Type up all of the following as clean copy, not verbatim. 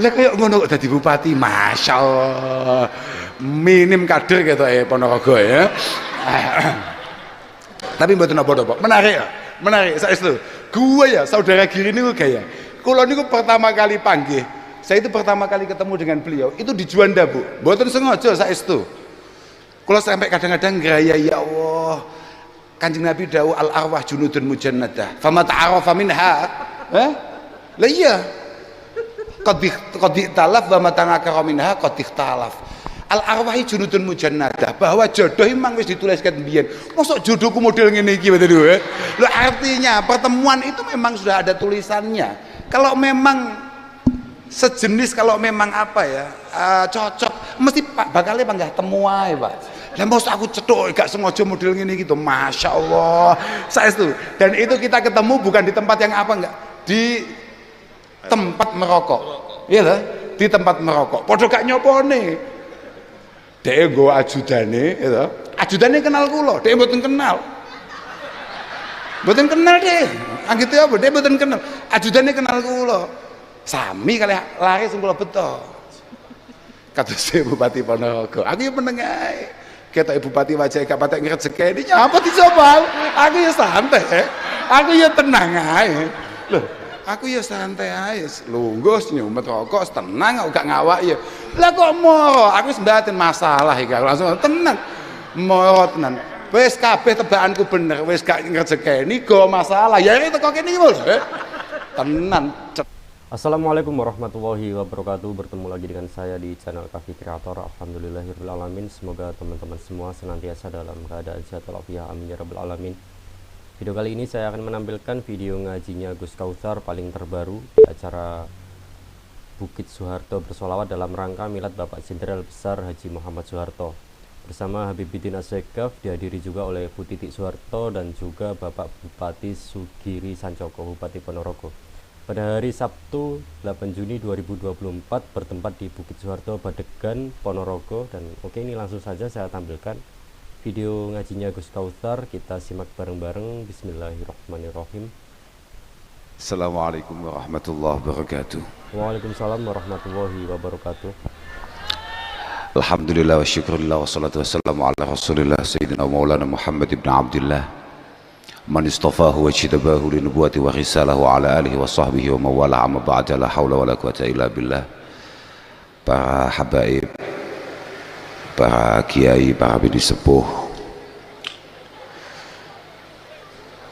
Lah kayak ngono kok dadi bupati, masyaallah. Minim kader gitu Ponorogo ya. Tapi mboten napa-napa. Menarik ya. Menarik saestu. Gua ya saudara Giri niku gaya. Kula niku pertama kali panggih. Saya itu pertama kali ketemu dengan beliau itu di Juanda, Bu. Mboten sengaja saestu. Kula sampai kadang-kadang ngraya ya Allah. Kanjeng Nabi dawuh al arwah junudun mujannadah. Fama ta'arafa minha. Lah iya. Qad ikhtalaf wa matanakara minha qad ikhtalaf. Al arwahi junudun mujannadah, bahwa jodoh memang wis dituliskan mbiyen. Mosok jodohku model ngene iki betul ya. Lho artinya pertemuan itu memang sudah ada tulisannya. Kalau memang sejenis, kalau memang apa ya, cocok, mesti bakalnya panggah temu ae, Pak. Lah mosok aku cetuk gak sengaja model ngene gitu. Masya Allah. Saestu. Dan itu kita ketemu bukan di tempat yang apa enggak, di tempat merokok. Iya lah, di tempat merokok. Padha gak nyopone. Dhek nggo ajudane, gitu. Ajudane kenal kula, dhek mboten kenal. Mboten kenal dhek. Anggite apa? Dhek mboten kenal. Ajudane kenal kula. Sami kalih lare sing kula beto. Kados Bupati Ponorogo. Aku yo meneng ae. Ketok Bupati wajah gak patek ngrejekeni, apa dicoba? Aku yo santai. Aku yo tenang ae. Loh, aku ya santai aja, lungguh nyumet rokok tenang, aku gak ngawak ya. Lah kok moro, aku sembatin masalah iki langsung tenang. Moro tenan. Wis kabeh tebakanku bener, wis gak ngrejekeni go masalah. Ya iki teko kene iki lho. Tenan. Assalamualaikum warahmatullahi wabarakatuh. Bertemu lagi dengan saya di channel Kafi Kreator. Alhamdulillahirabbil alamin. Semoga teman-teman semua senantiasa dalam keadaan sehat walafiat. Amin ya rabbal alamin. Video kali ini saya akan menampilkan video ngajinya Gus Kautsar paling terbaru di acara Bukit Soeharto bersolawat dalam rangka milad Bapak Jenderal Besar Haji Muhammad Soeharto bersama Habibuddin Assegaf, dihadiri juga oleh Bu Titik Soeharto dan juga Bapak Bupati Sugiri Sancoko, Bupati Ponorogo. Pada hari Sabtu 8 Juni 2024 bertempat di Bukit Soeharto, Badegan, Ponorogo. Dan oke, ini langsung saja saya tampilkan video ngajinya Gus Kautsar. Kita simak bareng-bareng. Bismillahirrahmanirrahim. Assalamualaikum warahmatullahi wabarakatuh. Waalaikumsalam warahmatullahi wabarakatuh. Alhamdulillah wa syukurillah wa salatu wassalamu ala rasulillah Sayyidina Maulana Muhammad ibn Abdullah man istafahu wa jitabahu li nubuwati wa risalahu ala alihi wa sahbihi wa mawala amma ba'da la hawla wa la quwata illa billah. Para habaib, para kiai, para bini sepuh,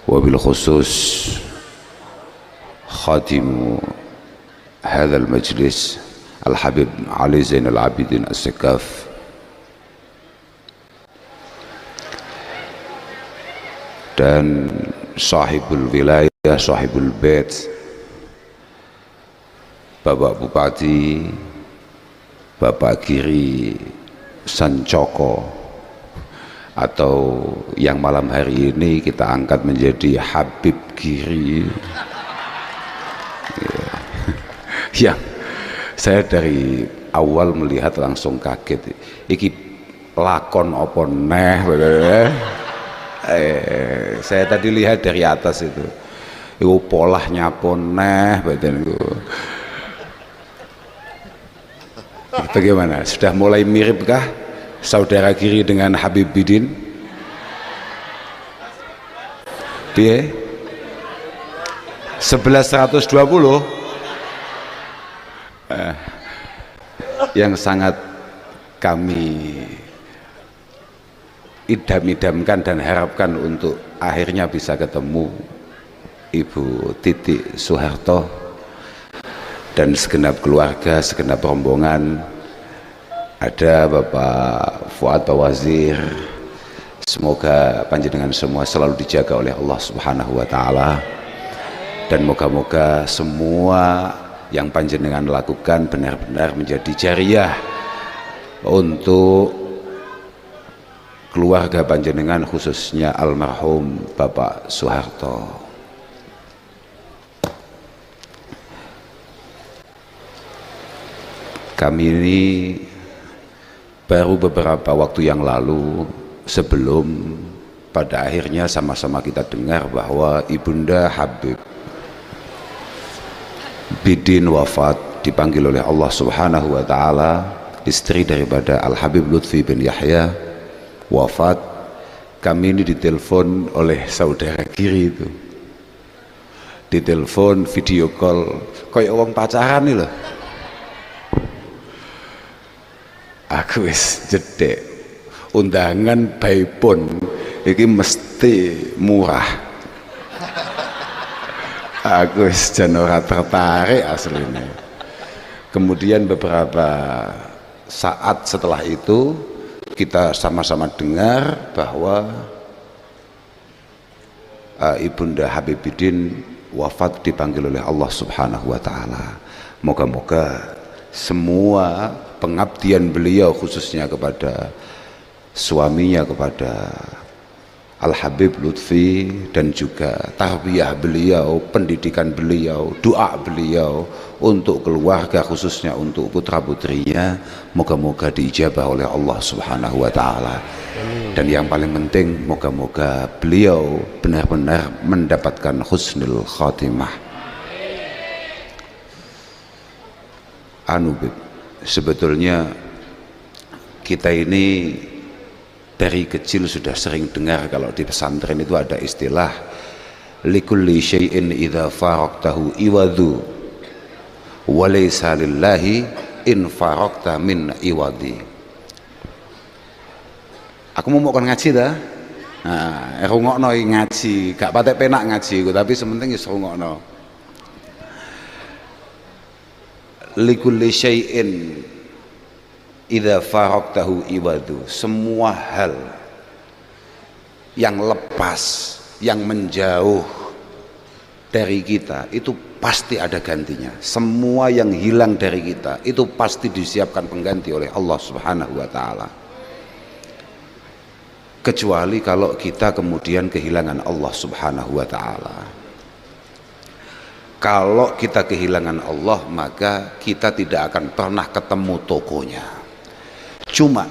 wabil khusus khatimu hadzal majlis Al-Habib Ali Zainal Abidin As-Sekaf, dan sahibul wilayah, sahibul bait, Bapak Bupati, Bapak Giri Sancoko, atau yang malam hari ini kita angkat menjadi Habib Giri. Yang saya dari awal melihat langsung kaget, iki lakon opo neh. Saya tadi lihat dari atas itu polahnya apa neh badan itu. Bagaimana? Sudah mulai miripkah saudara Giri dengan Habib Bidin? Piye? 1120? Yang sangat kami idam-idamkan dan harapkan untuk akhirnya bisa ketemu Ibu Titik Soeharto dan segenap keluarga, segenap rombongan. Ada Bapak Fuad Bawazir. Semoga panjenengan semua selalu dijaga oleh Allah Subhanahu wa taala, dan moga-moga semua yang panjenengan lakukan benar-benar menjadi jariah untuk keluarga panjenengan, khususnya almarhum Bapak Soeharto. Kami ini baru beberapa waktu yang lalu, sebelum pada akhirnya sama-sama kita dengar bahwa Ibunda Habib Bidin wafat dipanggil oleh Allah Subhanahu wa taala, istri daripada Al Habib Lutfi bin Yahya wafat. Kami ini ditelepon oleh saudara kiri itu, ditelepon video call kayak wong pacaran nih loh. Aku wis jedek, undangan by phone iki mesti murah. Aku wis jan ora tertarik aslinya. Kemudian beberapa saat setelah itu kita sama-sama dengar bahwa Ibunda Habibidin wafat dipanggil oleh Allah Subhanahu wa taala. Moga-moga semua pengabdian beliau khususnya kepada suaminya, kepada Al Habib Lutfi, dan juga tarbiyah beliau, pendidikan beliau, doa beliau untuk keluarga khususnya untuk putra putrinya, moga-moga diijabah oleh Allah Subhanahu wa taala. Dan yang paling penting, moga-moga beliau benar-benar mendapatkan husnul khatimah. Bib, sebetulnya kita ini dari kecil sudah sering dengar kalau di pesantren itu ada istilah likulli syai'in idza faraqtahu iwadhu wa laysa lillahi in faraqta min iwadhi. Aku mau ngaji dah. Nah, rungokno ngaji, gak patek penak ngaji tapi sementing wis rungokno. Likulli syai'in idza faraqtahu iwadhu, semua hal yang lepas, yang menjauh dari kita itu pasti ada gantinya. Semua yang hilang dari kita itu pasti disiapkan pengganti oleh Allah Subhanahu wa taala. Kecuali kalau kita kemudian kehilangan Allah Subhanahu wa taala. Kalau kita kehilangan Allah, maka kita tidak akan pernah ketemu tokonya. Cuma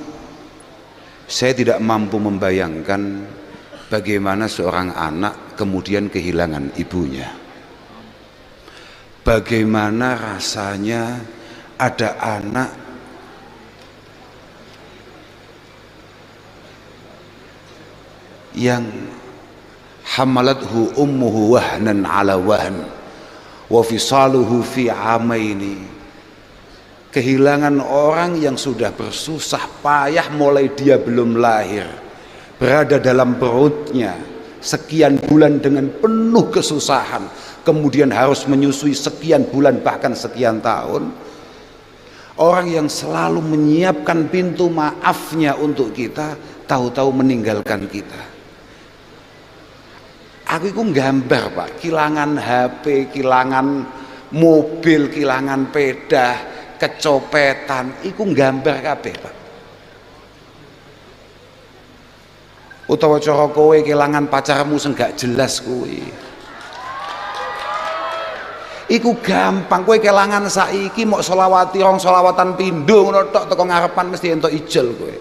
saya tidak mampu membayangkan bagaimana seorang anak kemudian kehilangan ibunya. Bagaimana rasanya ada anak yang hamalathu ummuhu wahnan ala wahn wa fisaluhu fi amaini, kehilangan orang yang sudah bersusah payah mulai dia belum lahir, berada dalam perutnya sekian bulan dengan penuh kesusahan, kemudian harus menyusui sekian bulan bahkan sekian tahun. Orang yang selalu menyiapkan pintu maafnya untuk kita, tahu-tahu meninggalkan kita. Aku itu gambar Pak, kehilangan HP, kehilangan mobil, kehilangan pedah, kecopetan, itu gambar kabeh Pak. Utawa cara kowe kehilangan pacarmu sing gak jelas kowe. Iku gampang, kowe kehilangan saiki mok selawati rong selawatan pindho ngono tok teko ngarepan mesti entuk ijol kowe.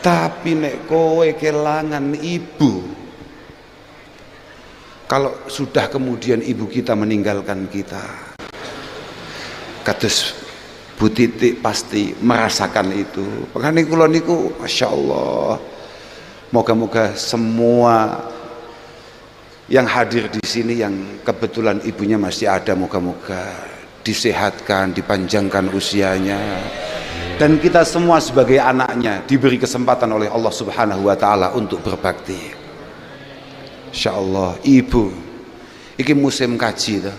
Tapi nek kowe kehilangan ibu, kalau sudah kemudian ibu kita meninggalkan kita, kados Bu Titik pasti merasakan itu. Makanya kula niku Masya Allah, moga-moga semua yang hadir di sini yang kebetulan ibunya masih ada, moga-moga disehatkan, dipanjangkan usianya. Dan kita semua sebagai anaknya diberi kesempatan oleh Allah Subhanahu wa taala untuk berbakti. Insyaallah ibu, ini musim kaji tuh.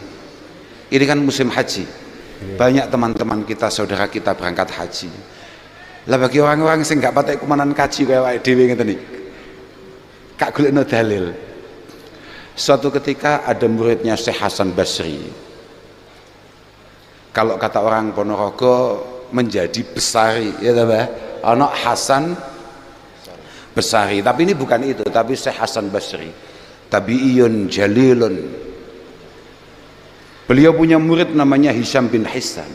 Ini kan musim haji. Banyak teman-teman kita, saudara kita berangkat haji. Lah bagi orang-orang sing gak patek kumanan kaji kaya awake dhewe ngeten iki. Kak golekno dalil. Suatu ketika ada muridnya Syekh Hasan Basri. Kalau kata orang Ponorogo menjadi besari, ya Mbah. Ana Hasan Basri, tapi ini bukan itu, tapi Syekh Hasan Basri. Tabi'iyun jalilun. Beliau punya murid namanya Hisham bin Hissan.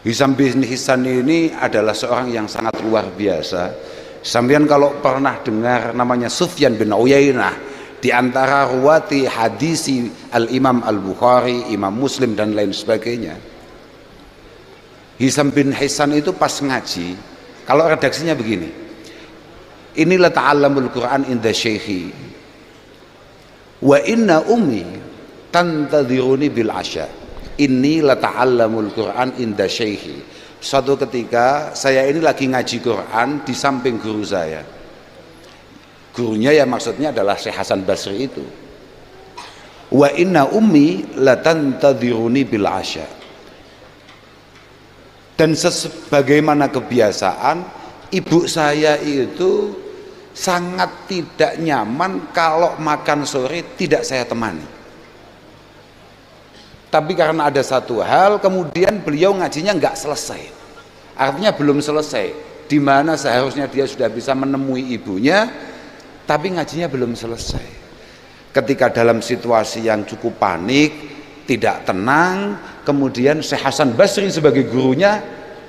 Hisham bin Hissan ini adalah seorang yang sangat luar biasa. Sampeyan kalau pernah dengar namanya Sufyan bin Uyainah, Di antara ruwati hadisi Al-Imam Al-Bukhari, Imam Muslim dan lain sebagainya, Hisam bin Hisan itu pas ngaji, kalau redaksinya begini, inilah ta'allamul Quran inda syekhi wa inna ummi tantadhiruni bil asya. Inilah ta'allamul Quran inda syekhi. Suatu ketika saya ini lagi ngaji Quran di samping guru saya. Gurunya ya maksudnya adalah Syekh Hasan Basri itu. Wa inna ummi latantadhiruni bil asya. Dan sebagaimana kebiasaan, ibu saya itu sangat tidak nyaman kalau makan sore tidak saya temani. Tapi karena ada satu hal, kemudian beliau ngajinya nggak selesai. Artinya belum selesai. Di mana seharusnya dia sudah bisa menemui ibunya, tapi ngajinya belum selesai. Ketika dalam situasi yang cukup panik, tidak tenang, kemudian Syekh Hasan Basri sebagai gurunya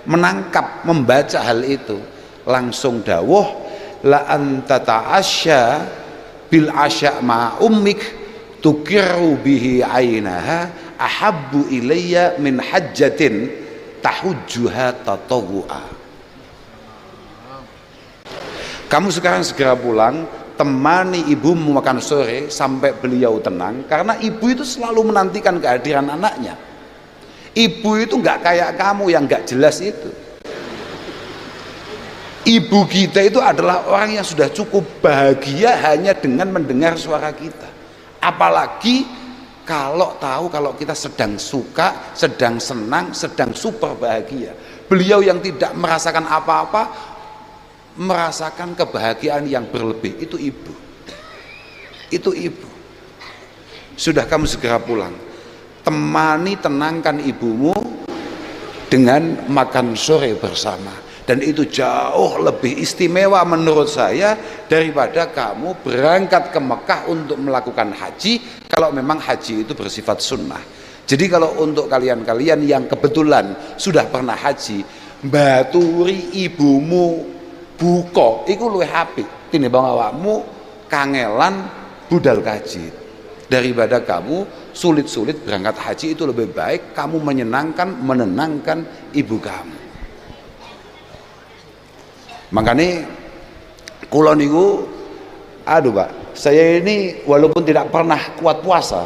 menangkap, membaca hal itu, langsung dawuh, la anta ta'asya bil asya ma ummik tukiru bihi ainaha ahabbu ilayya min hajjatin tahujjuha tatawu'a. Kamu sekarang segera pulang, temani ibumu makan sore sampai beliau tenang, karena ibu itu selalu menantikan kehadiran anaknya. Ibu itu nggak kayak kamu yang nggak jelas itu. Ibu kita itu adalah orang yang sudah cukup bahagia hanya dengan mendengar suara kita. Apalagi kalau tahu kalau kita sedang suka, sedang senang, sedang super bahagia. Beliau yang tidak merasakan apa-apa merasakan kebahagiaan yang berlebih, itu ibu. Itu ibu. Sudah, kamu segera pulang, temani, tenangkan ibumu dengan makan sore bersama. Dan itu jauh lebih istimewa menurut saya daripada kamu berangkat ke Mekah untuk melakukan haji, kalau memang haji itu bersifat sunnah. Jadi kalau untuk kalian-kalian yang kebetulan sudah pernah haji, baturi ibumu buka iku luwih apik tinimbang awakmu kangelan budal kaji. Daripada kamu sulit-sulit berangkat haji, itu lebih baik kamu menenangkan ibu kamu. Makanya kula niku, aduh Pak, saya ini walaupun tidak pernah kuat puasa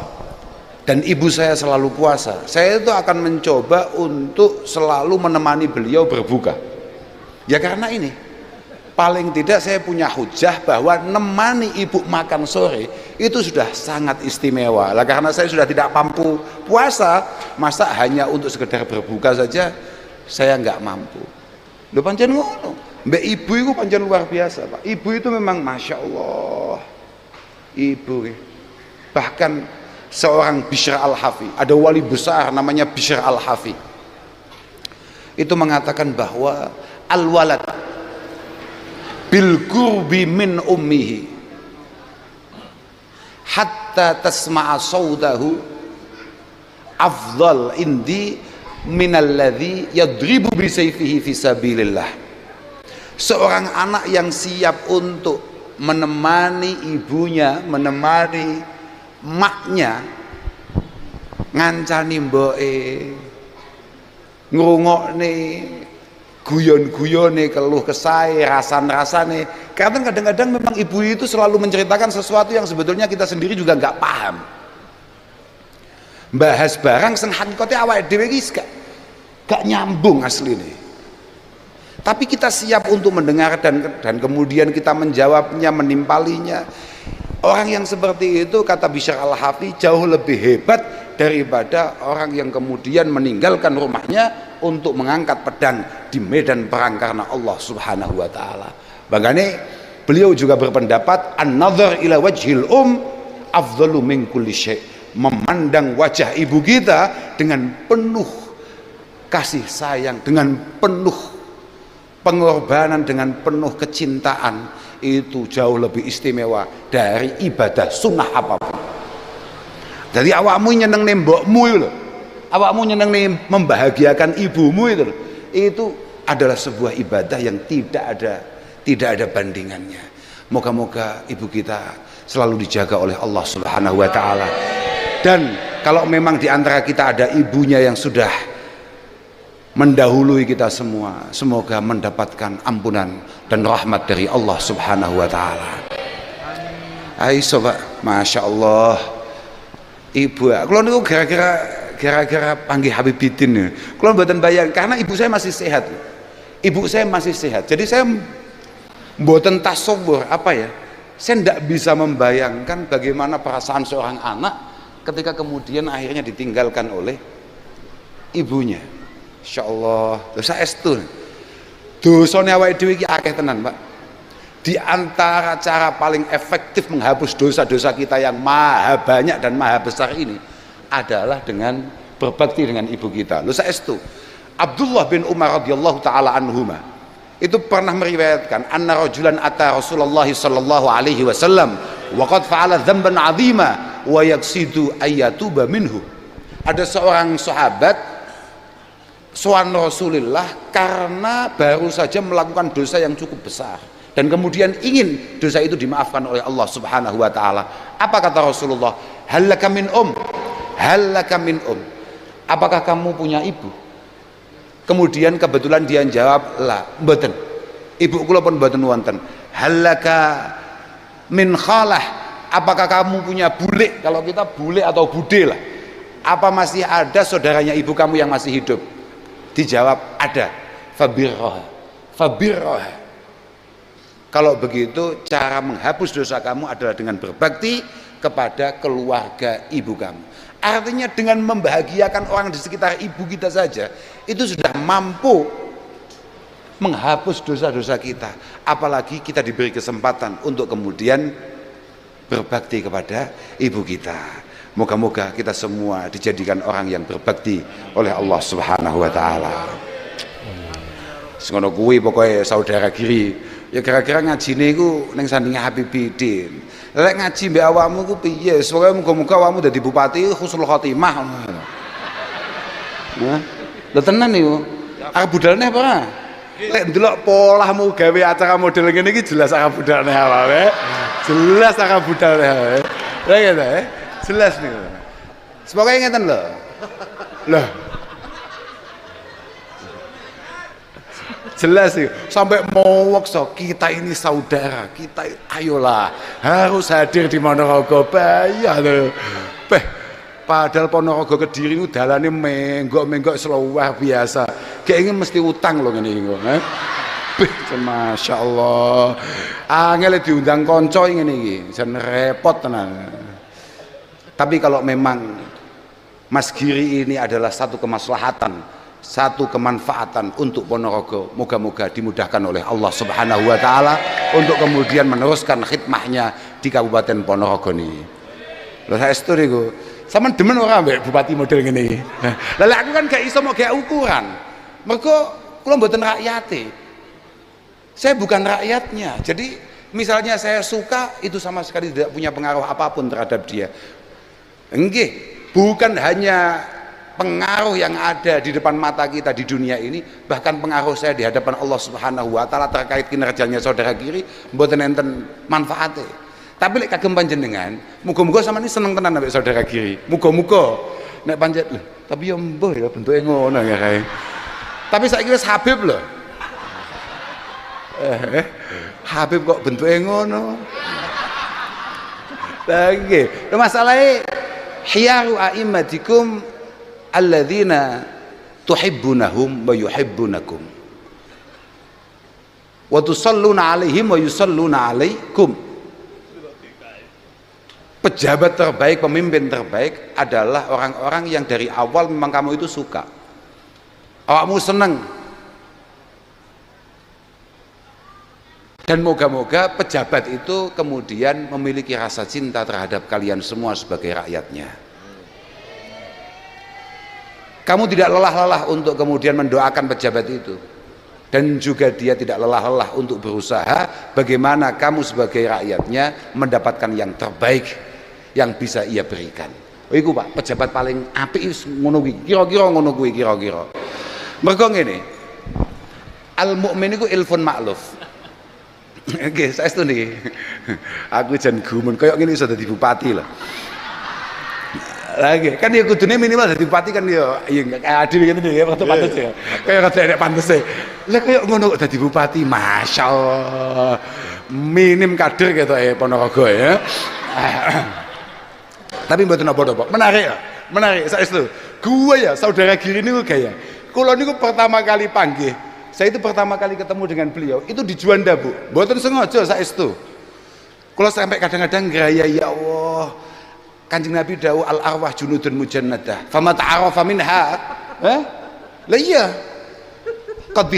dan ibu saya selalu puasa, saya itu akan mencoba untuk selalu menemani beliau berbuka. Ya karena ini paling tidak saya punya hujah bahwa nemani ibu makan sore itu sudah sangat istimewa. Lah karena saya sudah tidak mampu puasa, masa hanya untuk sekedar berbuka saja saya nggak mampu. Lho pancen ngono. Mbak ibu itu pancen luar biasa, Pak. Ibu itu memang Masya Allah. Ibu bahkan seorang Bishr Al-Hafi, ada wali besar namanya Bishr Al-Hafi, itu mengatakan bahwa al-walad bil qurbi min ummihi hatta tasma'a sawdahu afdal indi minalladzi yadribu bi sayfihi fi sabilillah. Seorang anak yang siap untuk menemani ibunya, menemani maknya, ngancani mboke, ngrungokne guyon-guyone, keluh kesah, rasan-rasane. Karena kadang-kadang memang ibu itu selalu menceritakan sesuatu yang sebetulnya kita sendiri juga nggak paham. Bahas barang sing hakikate awake dhewe iki gak nyambung asline. Tapi kita siap untuk mendengar dan kemudian kita menjawabnya, menimpalinya. Orang yang seperti itu, kata Bishr Al-Hafi, jauh lebih hebat daripada orang yang kemudian meninggalkan rumahnya untuk mengangkat pedang di medan perang karena Allah Subhanahu wa taala. Makanya beliau juga berpendapat an-nazar ila wajhil afdalu min kulli syai'. Memandang wajah ibu kita dengan penuh kasih sayang, dengan penuh pengorbanan, dengan penuh kecintaan, itu jauh lebih istimewa dari ibadah sunnah apapun. Jadi awakmu nyeneng mbokmu itu, awakmu nyeneng membahagiakan ibumu itu adalah sebuah ibadah yang tidak ada bandingannya. Moga-moga ibu kita selalu dijaga oleh Allah Subhanahu wa taala. Dan kalau memang di antara kita ada ibunya yang sudah mendahului kita semua, semoga mendapatkan ampunan dan rahmat dari Allah Subhanahu wa taala. Ayo sobat, Masya Allah, ibu, kalau niku gara-gara panggil Habibidin, kalau mboten bayang, karena ibu saya masih sehat. Ibu saya masih sehat, jadi saya mboten tasawwur apa ya, saya tidak bisa membayangkan bagaimana perasaan seorang anak ketika kemudian akhirnya ditinggalkan oleh ibunya. Insya Allah, dosa estu. Dosanya awake dhewe iki akeh tenan, Pak. Di antara cara paling efektif menghapus dosa-dosa kita yang maha banyak dan maha besar ini adalah dengan berbakti dengan ibu kita. Lho saestu. Abdullah bin Umar radhiyallahu taala anhuma itu pernah meriwayatkan anna rajulan ata Rasulullah sallallahu alaihi wasallam wa qad fa'ala dzamban 'azima wa yaqsidu ayyatuba minhu. Ada seorang sahabat sowan Rasulullah karena baru saja melakukan dosa yang cukup besar dan kemudian ingin dosa itu dimaafkan oleh Allah Subhanahu wa taala. Apa kata Rasulullah? Halaka min halaka min apakah kamu punya ibu? Kemudian kebetulan dia jawab, la, mboten. Ibu kula pun mboten wonten. Halaka min khalah, apakah kamu punya bule? Kalau kita bule atau bude lah. Apa masih ada saudaranya ibu kamu yang masih hidup? Dijawab, ada. Fabirroha. Kalau begitu, cara menghapus dosa kamu adalah dengan berbakti kepada keluarga ibu kamu. Artinya dengan membahagiakan orang di sekitar ibu kita saja, itu sudah mampu menghapus dosa-dosa kita. Apalagi kita diberi kesempatan untuk kemudian berbakti kepada ibu kita. Moga-moga kita semua dijadikan orang yang berbakti oleh Allah Subhanahu wa taala. Ngono kuwi pokoke saudara kiri. Ya gara-gara ngajine iku ning sandinge Habibidin. Lek ngaji mbek awakmu ku piye? Pokoke muga-muga awakmu dadi bupati husnul khotimah. Nah, lho tenan niku. Arep budalne apa ora? Lek ndelok polahmu gawe acara model ngene iki jelas arep budalne awake. Jelas arep budalne awake. Lha ngene jelas niku. Semoga ngeten lho. Loh. Jelas sih, sampai mau wakso kita ini saudara, kita ayolah harus hadir di Ponorogo. Bayar loh, padahal Ponorogo Kediri itu dalane menggok luar biasa. Kayaknya mesti utang loh ini, Masya Allah. Angel diundang konco ini, jan repot tenan. Tapi kalau memang Mas Giri ini adalah satu kemaslahatan, satu kemanfaatan untuk Ponorogo, moga-moga dimudahkan oleh Allah Subhanahu wa taala untuk kemudian meneruskan khidmahnya di Kabupaten Ponorogo ini. Lha saestu niku, sampean demen ora mbek bupati model ngene iki? Lah aku kan gak iso mau gak ukuran. Mergo kula mboten rakyate. Saya bukan rakyatnya. Jadi misalnya saya suka, itu sama sekali tidak punya pengaruh apapun terhadap dia. Nggih, bukan hanya pengaruh yang ada di depan mata kita di dunia ini, bahkan pengaruh saya di hadapan Allah Subhanahu wa taala terkait kinerjanya saudara kiri mboten enten manfaate. Tapi lek kagem panjenengan, muga-muga sampeyan seneng tenan ambek saudara kiri. Muga-muga nek panjat lho, tapi yo mbuh ya bentuke ngono ya kae. Tapi saiki wis Habib lho. Habib kok bentuke ngono. Lah nggih, masalahe hiyaru a'immatikum alladzina tuhibbunahum wa yuhibbunakum wa tusalluna alaihim wa yusalluna alaikum. Pejabat terbaik, pemimpin terbaik adalah orang-orang yang dari awal memang kamu itu suka, awakmu seneng, dan moga-moga pejabat itu kemudian memiliki rasa cinta terhadap kalian semua sebagai rakyatnya. Kamu tidak lelah-lelah untuk kemudian mendoakan pejabat itu, dan juga dia tidak lelah-lelah untuk berusaha bagaimana kamu sebagai rakyatnya mendapatkan yang terbaik yang bisa ia berikan. Oh iku Pak, pejabat paling apik ngono kuwi, kira-kira ngono kuwi kira-kira. Mergo ngene, al mukmin iku ilfun ma'luf. Oke, saestu niki. Aku jan gumun koyo ngene iso dadi bupati lho. Lagi kan ya kudune minimal dadi bupati kan ya kayak adil gitu ya waktu pantes ya. Kayak kata nek pantes e. Lah koyo ngono kok dadi bupati, masyaallah. Minim kader ketoke Ponorogo ya. Tapi mboten apa-apa. Menarik saestu. Gua ya saudara Giri niku gaya. Kula niku pertama kali panggih. Saya itu pertama kali ketemu dengan beliau itu di Juanda, Bu. Mboten sengaja saestu. Kula sampai kadang-kadang ngraya ya Allah. Kanjeng Nabi dawuh al arwah junudun mujannadah. Fama ta'arafa minha. Lah iya. Qad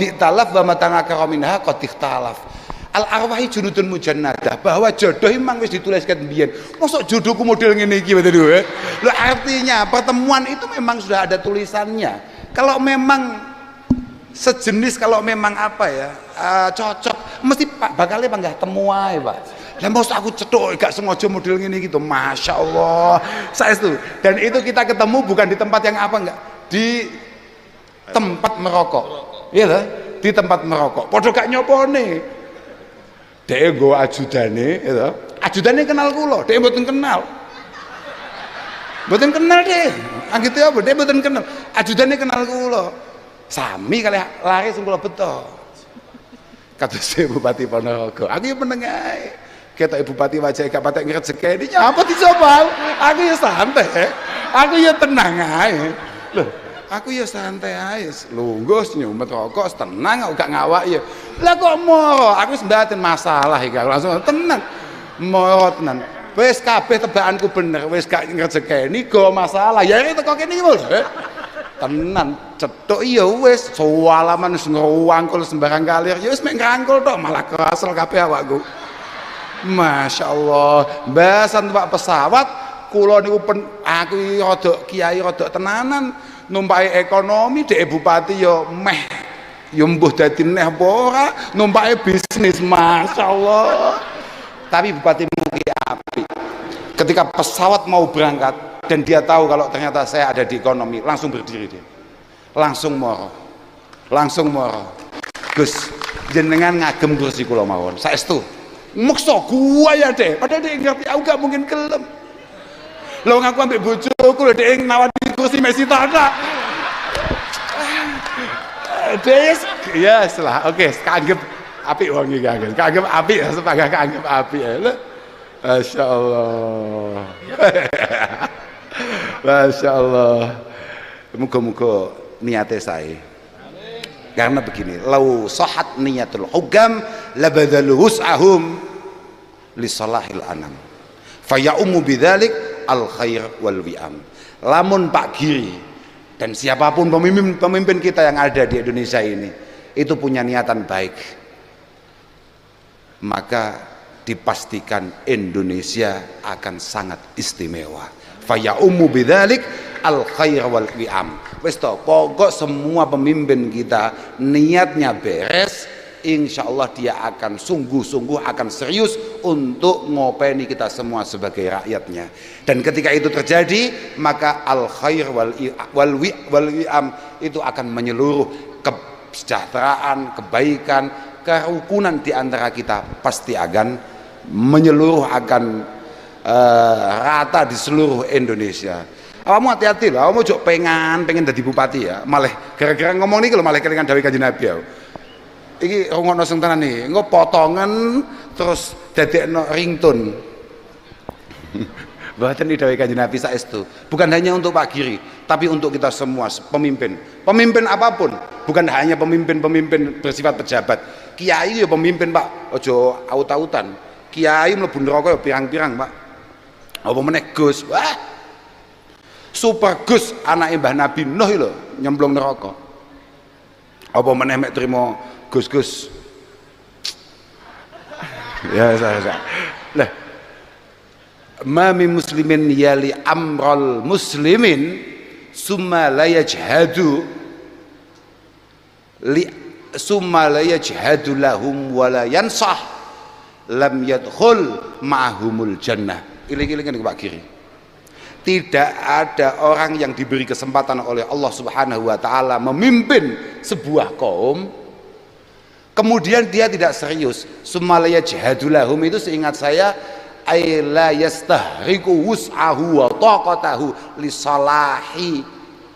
ikhtalaf wa matanakara minha qad ikhtalaf. Al arwahi junudun mujannadah, bahwa jodoh memang wis dituliskan mbiyen. Mosok jodohku model ngene iki betul ya. Lho artinya pertemuan itu memang sudah ada tulisannya. Kalau memang sejenis, kalau memang apa ya cocok, mesti bakalnya panggah temu ae, Pak. Lah mosok aku cetuk gak sengaja model ngene gitu. Masya Allah. Saestu. Dan itu kita ketemu bukan di tempat yang apa enggak, di tempat merokok. Iya lah, di tempat merokok. Padha gak nyopone. Dhek nggo ajudane, gitu. Ajudane kenal kula, dhek mboten kenal. Mboten kenal dhek. Anggite apa? Dhek mboten kenal. Ajudane kenal kula. Sami kali lari sing kula beto. Kados Bupati Ponorogo. Aku yo meneng ae. Ketok Bupati wajah gak patek ngrejekeni nyapa dicoba. Aku yo santai. Aku yo tenang ae. Loh, aku ya santai ae, lungguh nyumet rokok tenang gak ngawak ya. Lah kok moro, aku sembaten masalah iki langsung tenang. Moro tenan. Wis kabeh tebakanku bener, wis gak ngrejekeni go masalah. Ya iki teko kene iki lho. Tenan cetuk iya wis sewalaman wis ngruwangkul sembarang kalir. Ya wis mek ngrangkul tok malah kerasel kabeh awakku. Masyaallah, mbasan Pak pesawat kula niku aku rada kiai rada tenanan. Numpake ekonomi dhek bupati ya meh ya mbuh dadi neh apa ora, numpake bisnis masyaallah. Tapi bupati mugi apik. Ketika pesawat mau berangkat dan dia tahu kalau ternyata saya ada di ekonomi, langsung berdiri dia. Langsung moro. Gus, jenengan ngagem kursi kula mawon. Saestu. Meksa gua ya deh, padahal dia ngerti aku gak mungkin gelem. Lho ngaku ambek bojoku lho dhek nawani kursi Messi tada. Des, ya salah. Oke, kanggep apik wong iki kanggep. Kanggep apik sepaga kanggep apik lho. Masyaallah. Masyaallah. Muga-muga niate sae. Karena begini, lau sahat niyatul hukam labadhalu wus'ahum li salahil anam. Fayaumu bidzalik al khair wal wi'am. Lamun Pak Giri dan siapapun pemimpin kita yang ada di Indonesia ini itu punya niatan baik, maka dipastikan Indonesia akan sangat istimewa. Fayaumu bidzalik al khair wal wi'am. Wis to, pokok semua pemimpin kita niatnya beres, insya Allah dia akan sungguh-sungguh akan serius untuk ngopeni kita semua sebagai rakyatnya. Dan ketika itu terjadi, maka al khair wal wi'am itu akan menyeluruh, kesejahteraan, kebaikan, kerukunan di antara kita pasti akan menyeluruh, akan rata di seluruh Indonesia. Kamu hati-hati lah, kamu jok pengen jadi bupati ya, malah gara-gara ngomong nih kalau malah kelingan dawuh Kanjeng Nabi ya. Iki ngono sing tenan nih, engko potongan terus dadekno ringtone. Mboten dawuh Kanjeng Nabi saestu. Bukan hanya untuk Pak Giri, tapi untuk kita semua pemimpin. Pemimpin apapun, bukan hanya pemimpin bersifat pejabat. Kiai ya pemimpin, Pak. Ojo aut-autan. Kiai mlebu neraka ya pirang-pirang, Pak. Apa meneh Gus? Wah. Super Gus anake Mbah Nabi Nuh lho nyemplung neraka. Apa meneh mek trimo Gus-gus. Ya saya. Lah ma min muslimin yali amral muslimin summa la yajhadu lahum wa la yansah lam yadkhul ma'humul jannah. Iling-ilingan Pak Giri. Tidak ada orang yang diberi kesempatan oleh Allah Subhanahu wa taala memimpin sebuah kaum, kemudian dia tidak serius. Sumalaya jihadulahum itu seingat saya ay la yastahriku wus'ahu wa taqatahu li salahi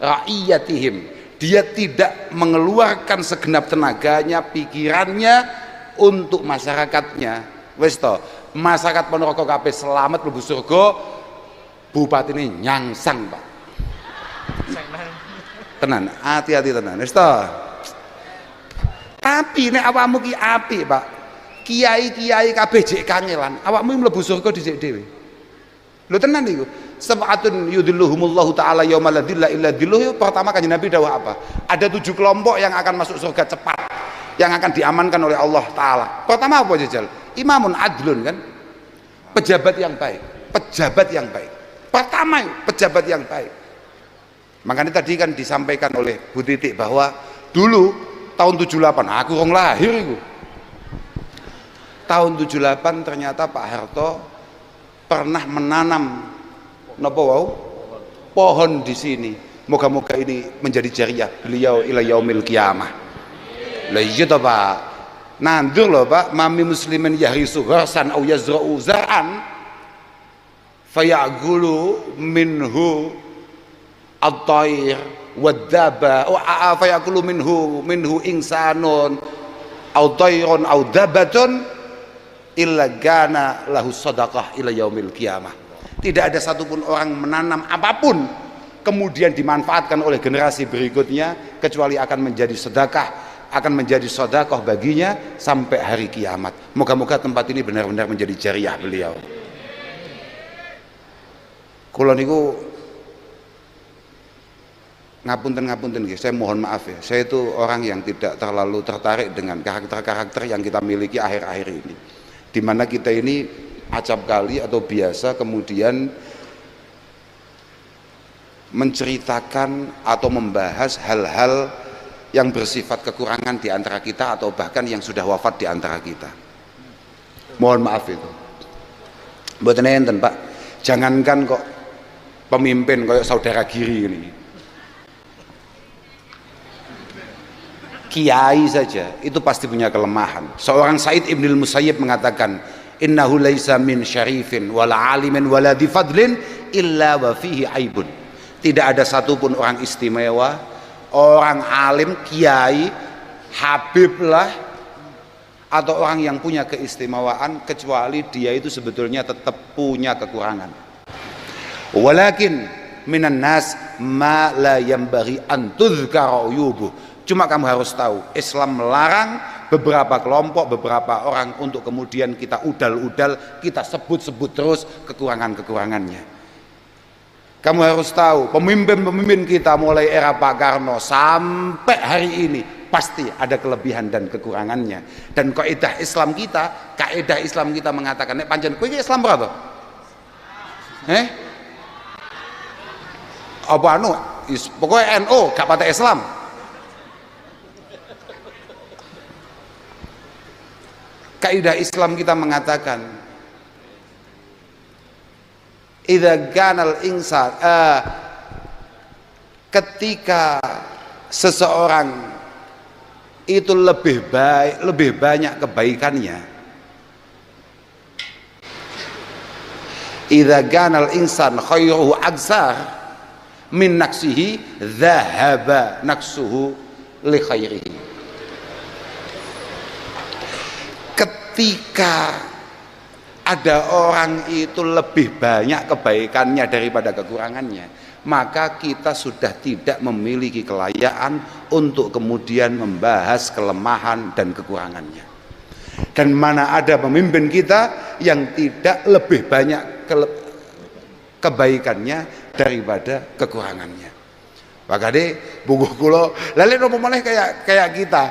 ra'iyatihim. Dia tidak mengeluarkan segenap tenaganya, pikirannya untuk masyarakatnya. Wis to, masyarakat Ponorogo kabeh selamat mlebu surga, bupatine nyangsang, Pak. Tenan, hati-hati tenan. Wis to. Tapi nek awakmu ki apik, Pak. Kiai-kiai kabeh jek kangelan, awakmu mlebu surga dhisik dhewe. Lho tenan niku. Sab'atun yudhilluhumullahu ta'ala yauma la dhilla illa dhilluh. Pertama kanjeng Nabi dawuh apa? Ada 7 kelompok yang akan masuk surga cepat, yang akan diamankan oleh Allah taala. Pertama apa jajal? Imamun adlun kan? Pejabat yang baik, pejabat yang baik. Pertama pejabat yang baik. Makanya tadi kan disampaikan oleh Bu Titik bahwa dulu tahun 78, aku rong lahir itu. Tahun 78 ternyata Pak Harto pernah menanam napa wau? Pohon di sini. Moga-moga ini menjadi jariah beliau ila yaumil qiyamah. Lah iya toh Pak. Nandur loh Pak, mami muslimin yahrisu gharsan au yazra'u zar'an fayaqulu minhu at-tayr wad-daba wa fayaqulu minhu insanun au tayrun au dabatun illa gana lahu sadaqah ila yaumil qiyamah. Tidak ada satupun orang menanam apapun kemudian dimanfaatkan oleh generasi berikutnya kecuali akan menjadi sedekah, akan menjadi sedekah baginya sampai hari kiamat. Moga-moga tempat ini benar-benar menjadi jariah beliau. Kula niku ngapunten nggih, saya mohon maaf ya. Saya itu orang yang tidak terlalu tertarik dengan karakter-karakter yang kita miliki akhir-akhir ini. Di mana kita ini acap kali atau biasa kemudian menceritakan atau membahas hal-hal yang bersifat kekurangan di antara kita atau bahkan yang sudah wafat di antara kita. Mohon maaf itu. Mboten enten, Pak. Jangankan kok pemimpin kayak saudara Giri ini. Kiai saja itu pasti punya kelemahan. Seorang Said Ibnul Musayyib mengatakan, innahu laisa min syarifin wala alimin wala difadlin illa wa fihi aibun. Tidak ada satupun orang istimewa, orang alim, kiai, habib lah, atau orang yang punya keistimewaan kecuali dia itu sebetulnya tetap punya kekurangan. Walakin minan nas ma la yanbaghi an tuzkara uyubuh. Cuma kamu harus tahu, Islam melarang beberapa kelompok, beberapa orang untuk kemudian kita udal-udal, kita sebut-sebut terus kekurangan-kekurangannya. Kamu harus tahu, pemimpin-pemimpin kita mulai era Pak Karno sampai hari ini pasti ada kelebihan dan kekurangannya. Dan kaidah Islam kita mengatakan, nek pancen kowe iki Islam berapa? Apa anu? Pokoknya NO gak patah Islam. Kaidah Islam kita mengatakan, idza kanal insan, ketika seseorang itu lebih baik, lebih banyak kebaikannya, idza kanal insan khairuhu aksar min naqsihi dhahaba naqsuhu li khairihi. Ketika ada orang itu lebih banyak kebaikannya daripada kekurangannya, maka kita sudah tidak memiliki kelayaan untuk kemudian membahas kelemahan dan kekurangannya. Dan mana ada pemimpin kita yang tidak lebih banyak kebaikannya daripada kekurangannya. Makanya buku kula lali apa maneh kayak kita.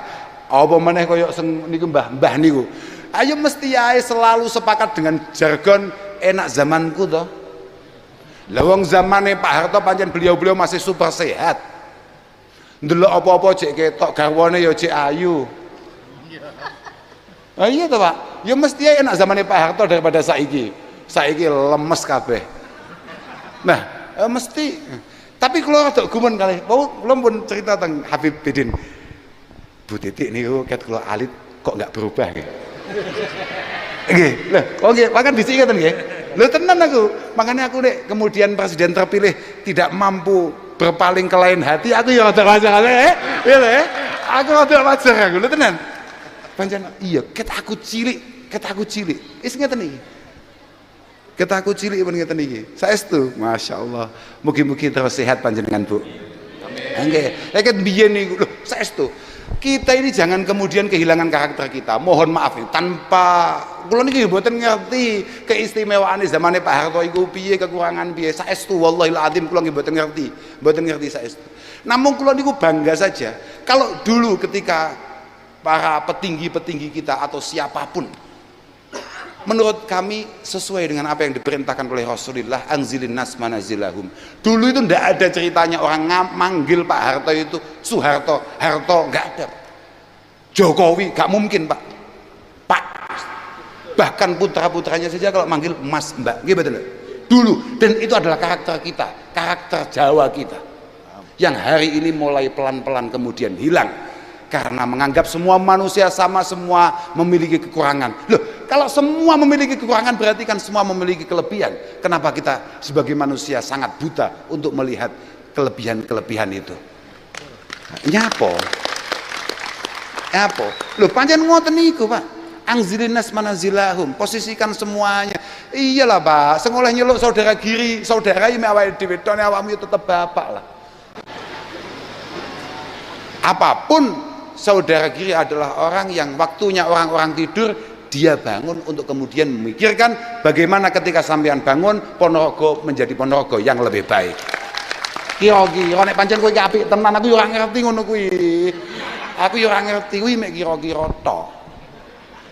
Apa maneh koyo sing niku mbah-mbah niku. Ayo mesti ae selalu sepakat dengan jargon enak zamanku toh. Lah wong zamane Pak Harto pancen beliau masih super sehat. Ndelok apa-apa cek ketok garwane ya cek ayu. Ah iya toh Pak. Ya mesti ae enak zamane Pak Harto daripada saiki. Saiki lemes kabeh. Nah, mesti. Tapi kalau rada gumun kali, kula pun cerita tentang Habib Bidin. Bu Titik niku ket kula alit kok nggak berubah gitu. Nggih, lho, oke, makan dhisik ngoten nggih. Lho tenan aku. Makanya aku nek kemudian presiden terpilih tidak mampu berpaling ke lain hati, aku ya rada wajar ya. Aku rada wajar aku. Lho tenan. Pancen iya, ket aku cilik. Wis ngeten iki. Ket aku cilik men ngeten iki. Saestu, masyaallah. Mugi-mugi terus sehat panjenengan, Bu. Amin. Nggih. Ket biyen niku lho, saestu. Kita ini jangan kemudian kehilangan karakter kita. Mohon maaf nih, tanpa kula niki mboten ngerti keistimewaane zamane Pak Harto iku piye, kekurangan piye. Saestu wallahil azim kula nggih mboten ngerti saestu. Namun kula niku bangga saja kalau dulu ketika para petinggi-petinggi kita atau siapapun menurut kami sesuai dengan apa yang diperintahkan oleh Rasulullah, anzilin nas manazilahum. Dulu itu ndak ada ceritanya orang manggil Pak Harto itu Soeharto, Harto, nggak ada. Jokowi nggak mungkin Pak. Bahkan putra-putranya saja kalau manggil Mas, Mbak, gitu betul. Dulu, dan itu adalah karakter kita, karakter Jawa kita, yang hari ini mulai pelan-pelan kemudian hilang karena menganggap semua manusia sama, semua memiliki kekurangan. Loh, kalau semua memiliki kekurangan berarti kan semua memiliki kelebihan. Kenapa kita sebagai manusia sangat buta untuk melihat kelebihan-kelebihan itu? Nyapo? Loh, pancen ngoten niku, Pak. Anzilin nas manazilahum, posisikan semuanya. Iyalah, Pak. Sing oleh nyeluk saudara kiri, saudara iki awake dhewe, tone awakmu tetep bapak lah. Apapun, saudara kiri adalah orang yang waktunya orang-orang tidur, dia bangun untuk kemudian memikirkan bagaimana ketika sampean bangun Ponorogo menjadi Ponorogo yang lebih baik. Kira-kira nek pancen kowe iki apik tenan, aku yo ora ngerti ngono kuwi. Aku yo ora ngerti kuwi mek kira-kira tok.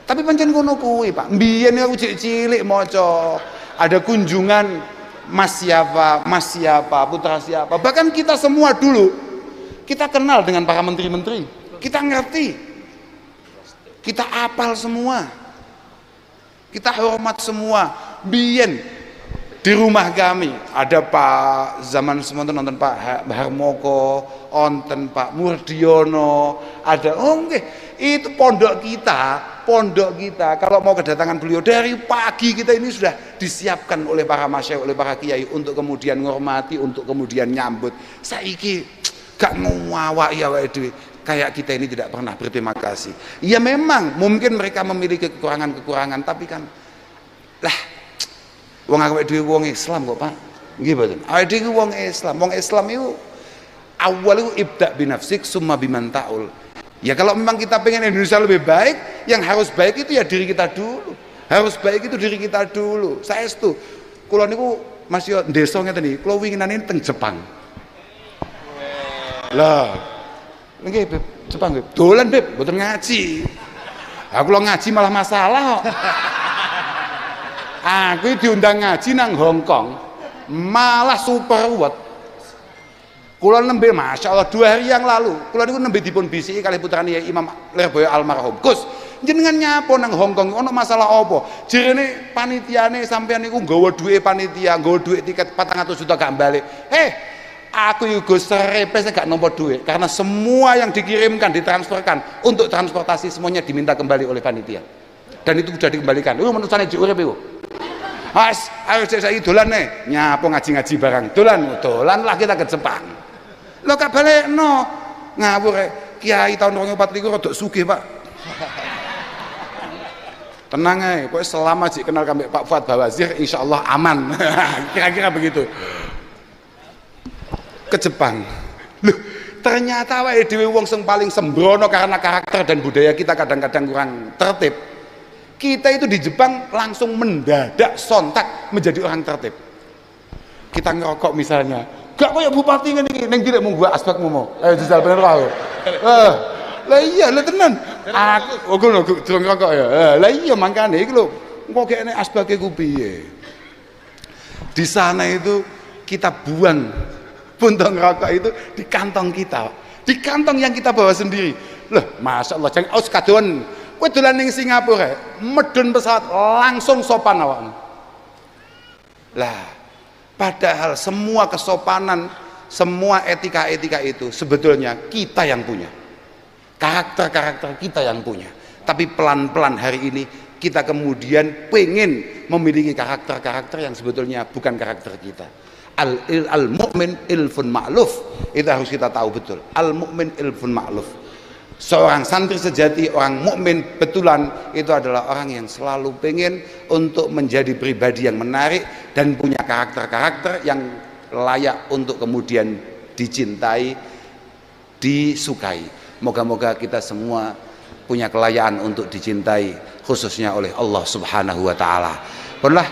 Tapi pancen ngono kuwi, Pak. Mbiyen aku cilik maca ada kunjungan Mas siapa, putra siapa. Bahkan kita semua dulu kita kenal dengan para menteri-menteri. Kita ngerti. Kita apal semua. Kita hormat semua. Biyen di rumah kami ada Pak zaman semonten nonton Pak Harmoko, onten Pak Murdiono, ada itu pondok kita kalau mau kedatangan beliau dari pagi kita ini sudah disiapkan oleh para masyayikh, oleh para kiai untuk kemudian menghormati, untuk kemudian nyambut. Saiki gak ngawak ya wae kayak kita ini tidak pernah berterima kasih. Ya memang mungkin mereka memiliki kekurangan-kekurangan, tapi kan lah wong awake dhewe wong Islam kok, Pak. Nggih mboten. Awake dhewe wong Islam. Wong Islam itu awal itu ibda binafsik summa biman ta'ul. Ya kalau memang kita pengen Indonesia lebih baik, yang harus baik itu ya diri kita dulu. Harus baik itu diri kita dulu. Saestu. Kula niku Mas yo desa ngeten iki, kula winginane teng Jepang. Lah. Nggih, Beb. Jepang, Beb. Dolan, Beb, mboten ngaji. Aku lo ngaji malah masalah kok. Aku diundang ngaji nang Hong Kong, malah super ruwet. Kula nembe Masya Allah 2 hari yang lalu, kula niku nembe dipun bisiki kalih putrane Imam Lirboyo almarhum. Gus, jenengan nyapo nang Hong Kong ono masalah apa? Jerene panitiane sampean niku nggawa duwe panitia, nggawa duwe tiket 400 juta gak balik. Aku iku Gus serepes gak nampa duit karena semua yang dikirimkan ditransferkan untuk transportasi semuanya diminta kembali oleh panitia. Dan itu sudah dikembalikan. Menurutane jek urip iku. Mas, ayo saiki dolan nih, nyapo ngaji-ngaji barang. Dolan lah kita ke Jepang. Lo gak balekno. Ngawur Kiai tahun 2024 rada sugih, Pak. Tenang ae, pokoknya selama sih kenal kami Pak Fuad Bawazir, insyaallah aman. Kira-kira begitu. Ke Jepang. Loh, ternyata wae dhewe wong sing paling sembrono karena karakter dan budaya kita kadang-kadang kurang tertib. Kita itu di Jepang langsung mendadak sontak menjadi orang tertib. Kita ngerokok misalnya, gak kayak bupati ngene iki, ning direk mung gua aspekmu mau. Jajal bener wae. Lah iya, lah tenan. Aku ngono durung ngerokok ya. Lah iya mangkane iki lho, engko kene aspeke ku piye. Di sana itu kita buang puntung rokok itu di kantong kita, di kantong yang kita bawa sendiri. Loh, Masya Allah, jangan aus kadon. Kowe dolan ning Singapura, medun pesawat langsung sopan awakmu. Lah, padahal semua kesopanan, semua etika-etika itu sebetulnya kita yang punya. Karakter-karakter kita yang punya. Tapi pelan-pelan hari ini kita kemudian pengen memiliki karakter-karakter yang sebetulnya bukan karakter kita. Al-mu'min ilfun ma'luf, itu harus kita tahu betul. Al-mu'min ilfun ma'luf. Seorang santri sejati, orang mukmin betulan itu adalah orang yang selalu pengen untuk menjadi pribadi yang menarik dan punya karakter-karakter yang layak untuk kemudian dicintai, disukai. Moga-moga kita semua punya kelayaan untuk dicintai, khususnya oleh Allah Subhanahu wa taala. Punlah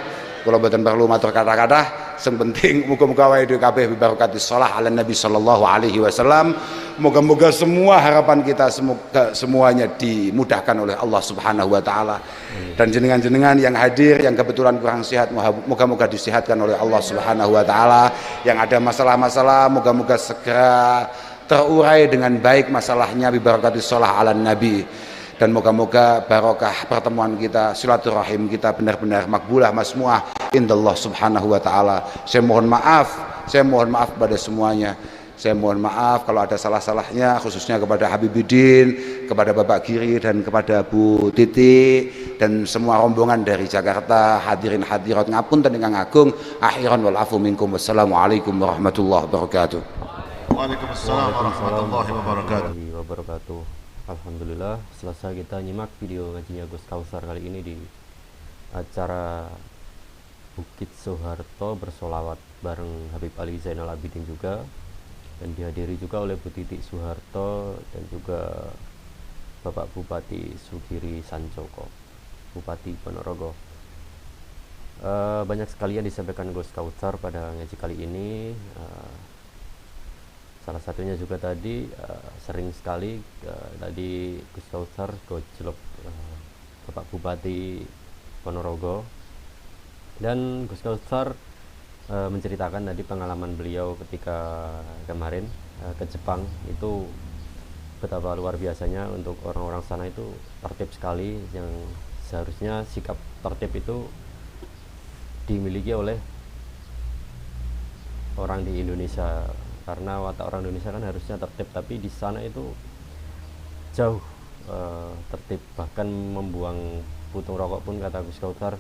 kula boten perlu matur kata-kata, sing penting muga-muga wae dhewe kabeh bibarakatis shalah ala Nabi sallallahu alaihi wasallam. Moga-moga semua harapan kita semuanya dimudahkan oleh Allah Subhanahu wa taala. Dan jenengan-jenengan yang hadir yang kebetulan kurang sehat, moga-moga disehatkan oleh Allah Subhanahu wa taala. Yang ada masalah-masalah moga-moga segera terurai dengan baik masalahnya bibarakatis shalah ala Nabi. Dan moga-moga barokah pertemuan kita, silaturahim kita benar-benar makbulah masmuah indallah Subhanahu wa taala. Saya mohon maaf pada semuanya. Saya mohon maaf kalau ada salah-salahnya, khususnya kepada Habibudin, kepada Bapak Giri, dan kepada Bu Titi, dan semua rombongan dari Jakarta, hadirin hadirat ngapunten ingkang agung. Akhiran wal afu minkum. Wassalamualaikum warahmatullahi wabarakatuh. Waalaikumsalam warahmatullahi wabarakatuh. Alhamdulillah, selesai kita nyimak video ngajinya Gus Kausar kali ini di acara Bukit Soeharto bersolawat bareng Habib Ali Zainal Abidin juga, dan dihadiri juga oleh Bu Titi Soeharto dan juga Bapak Bupati Sugiri Sancoko, Bupati Ponorogo. Banyak sekali yang disampaikan Gus Kausar pada ngaji kali ini. Salah satunya juga tadi sering sekali tadi Gus Kausar gojlok Bapak Bupati Ponorogo, dan Gus Kausar menceritakan tadi pengalaman beliau ketika kemarin ke Jepang. Itu betapa luar biasanya untuk orang-orang sana, itu tertib sekali, yang seharusnya sikap tertib itu dimiliki oleh orang di Indonesia, karena watak orang Indonesia kan harusnya tertib, tapi di sana itu jauh tertib, bahkan membuang putung rokok pun kata Gus Kausar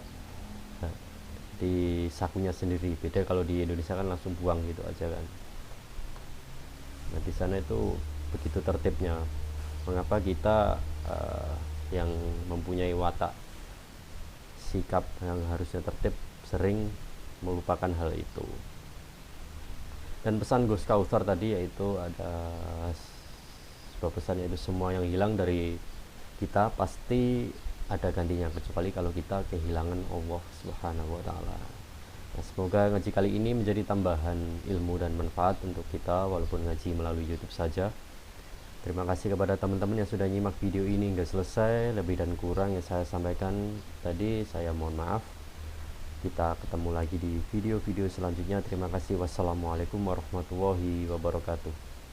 di sakunya sendiri. Beda kalau di Indonesia kan langsung buang gitu aja kan. Nah di sana itu begitu tertibnya. Mengapa kita yang mempunyai watak sikap yang harusnya tertib sering melupakan hal itu. Dan pesan Gus Kausar tadi yaitu ada sebuah pesan, yaitu semua yang hilang dari kita pasti ada gantinya, kecuali kalau kita kehilangan Allah Subhanahu wa taala. Nah, semoga ngaji kali ini menjadi tambahan ilmu dan manfaat untuk kita, walaupun ngaji melalui YouTube saja. Terima kasih kepada teman-teman yang sudah nyimak video ini hingga selesai. Lebih dan kurang yang saya sampaikan tadi saya mohon maaf. Kita ketemu lagi di video-video selanjutnya. Terima kasih. Wassalamualaikum warahmatullahi wabarakatuh.